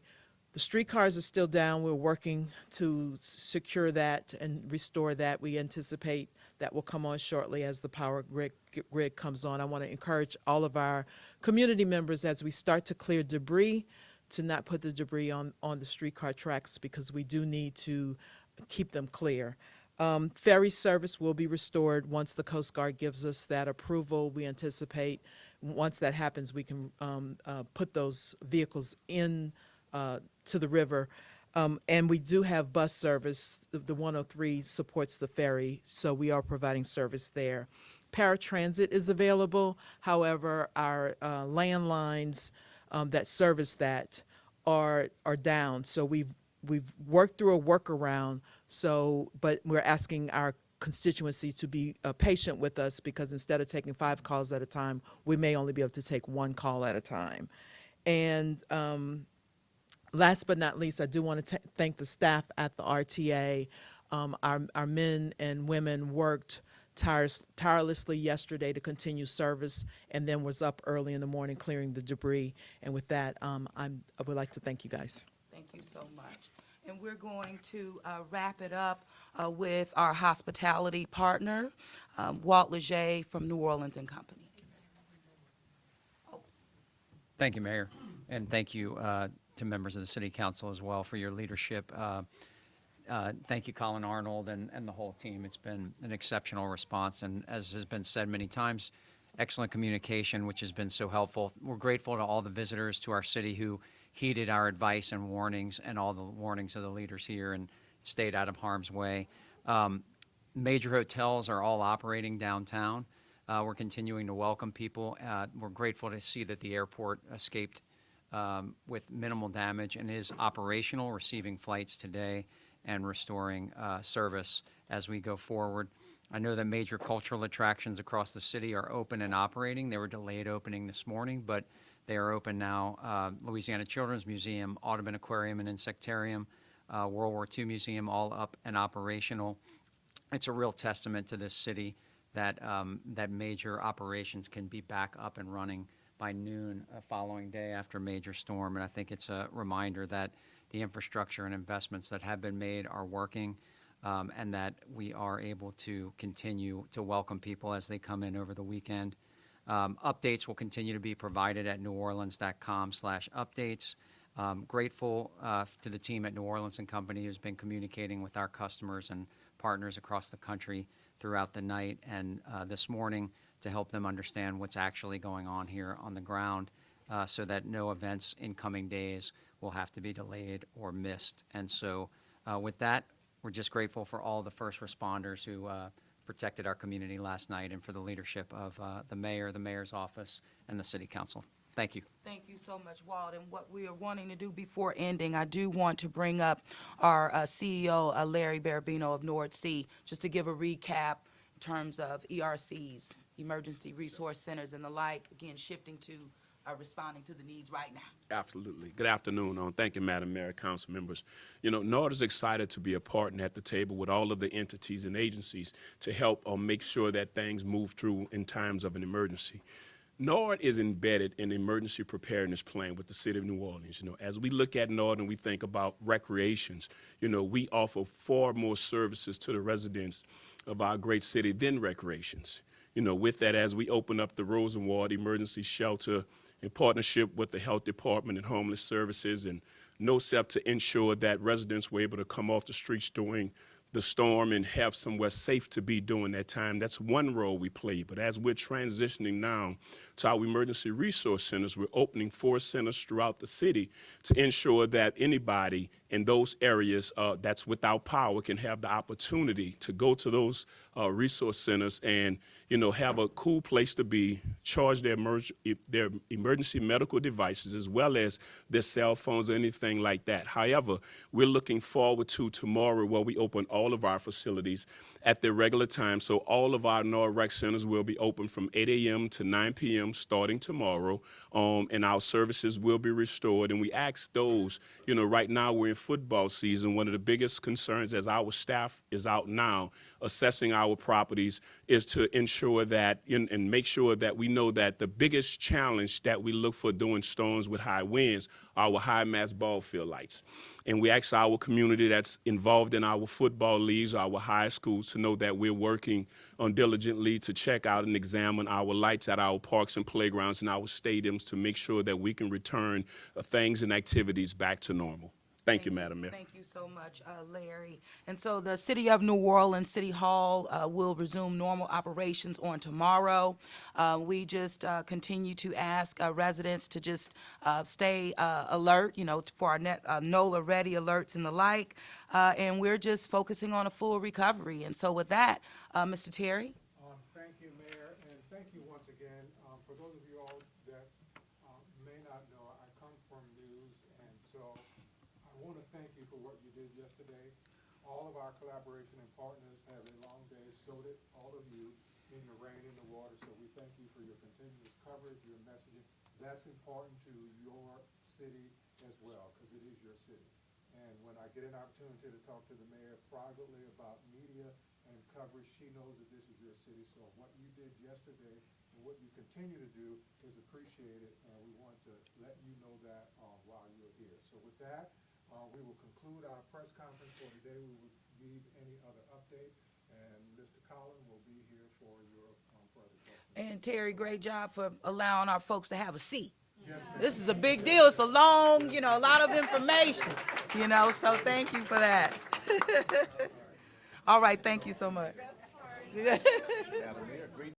The streetcars are still down. We're working to secure that and restore that. We anticipate that will come on shortly as the power grid comes on. I want to encourage all of our community members as we start to clear debris to not put the debris on the streetcar tracks, because we do need to keep them clear. Ferry service will be restored once the Coast Guard gives us that approval. We anticipate once that happens, we can put those vehicles in to the river. And we do have bus service. The 103 supports the ferry, so we are providing service there. Paratransit is available. However, our landlines that service that are down. So we've worked through a workaround. But we're asking our constituency to be patient with us, because instead of taking 5 calls at a time, we may only be able to take 1 call at a time. And last but not least, I do want to thank the staff at the RTA. Our men and women worked tirelessly yesterday to continue service, and then was up early in the morning clearing the debris. And with that, I would like to thank you guys. Thank you so much. And we're going to wrap it up with our hospitality partner, Walt Leger from New Orleans and Company. Thank you, Mayor, and thank you to members of the City Council as well for your leadership. Thank you, Collin Arnold, and the whole team. It's been an exceptional response, and as has been said many times, excellent communication, which has been so helpful. We're grateful to all the visitors to our city who heeded our advice and warnings, and all the warnings of the leaders here, and stayed out of harm's way. Major hotels are all operating downtown. We're continuing to welcome people. We're grateful to see that the airport escaped with minimal damage and is operational, receiving flights today and restoring service as we go forward. I know that major cultural attractions across the city are open and operating. They were delayed opening this morning, but they are open now. Louisiana Children's Museum, Audubon Aquarium and Insectarium, World War II Museum, all up and operational. It's a real testament to this city that that major operations can be back up and running by noon following day after major storm. And I think it's a reminder that the infrastructure and investments that have been made are working, and that we are able to continue to welcome people as they come in over the weekend. Updates will continue to be provided at neworleans.com/updates. Grateful to the team at New Orleans and Company, who's been communicating with our customers and partners across the country throughout the night and this morning to help them understand what's actually going on here on the ground, so that no events in coming days will have to be delayed or missed. And so with that, we're just grateful for all the first responders who protected our community last night, and for the leadership of the mayor, the mayor's office, and the city council. Thank you. Thank you so much, Walt. And what we are wanting to do before ending, I do want to bring up our CEO, Larry Barabino of NOHSEP, just to give a recap in terms of ERCs, Emergency Resource Centers and the like, again, shifting to responding to the needs right now. Absolutely. Good afternoon. Thank you, Madam Mayor, council members. You know, NORD is excited to be a partner at the table with all of the entities and agencies to help make sure that things move through in times of an emergency. NORD is embedded in the emergency preparedness plan with the city of New Orleans. You know, as we look at NORD and we think about recreations, you know, we offer far more services to the residents of our great city than recreations. You know, with that, as we open up the Rosenwald Emergency Shelter in partnership with the Health Department and Homeless Services and NOHSEP to ensure that residents were able to come off the streets during the storm and have somewhere safe to be during that time. That's one role we play. But as we're transitioning now to our emergency resource centers, we're opening 4 centers throughout the city to ensure that anybody in those areas that's without power can have the opportunity to go to those resource centers and, you know, have a cool place to be, charge their emergency medical devices as well as their cell phones or anything like that. However, we're looking forward to tomorrow where we open all of our facilities at their regular time. So all of our NORD centers will be open from 8 a.m. to 9 p.m. starting tomorrow, and our services will be restored. And we ask those, you know, right now we're in football season. One of the biggest concerns as our staff is out now assessing our properties is to ensure that and make sure that we know that the biggest challenge that we look for during storms with high winds are our high mast ball field lights. And we ask our community that's involved in our football leagues, our high schools, to know that we're working diligently to check out and examine our lights at our parks and playgrounds and our stadiums to make sure that we can return things and activities back to normal. Thank you, Madam Mayor. Thank you so much, Larry. And so the City of New Orleans City Hall will resume normal operations on tomorrow. We just continue to ask residents to just stay alert, you know, for our NOLA ready alerts and the like. And we're just focusing on a full recovery. And so with that, Mr. Terry. Thank you, Mayor, and thank you once again. For those of you all that may not know, I come from news, and so I want to thank you for what you did yesterday. All of our collaboration and partners have a long day, so did all of you in the rain and the water, so we thank you for your continuous coverage, your messaging. That's important to your city as well, because it is your city. And when I get an opportunity to talk to the mayor privately about media and coverage, she knows that this is your city. So what you did yesterday and what you continue to do is appreciated, and we want to let you know that while you're here. So with that, we will conclude our press conference for today. We will leave any other updates, and Mr. Collin will be here for your further questions. And Terry, great job for allowing our folks to have a seat. This is a big deal. It's a long, you know, a lot of information, you know, so thank you for that. All right, thank you so much.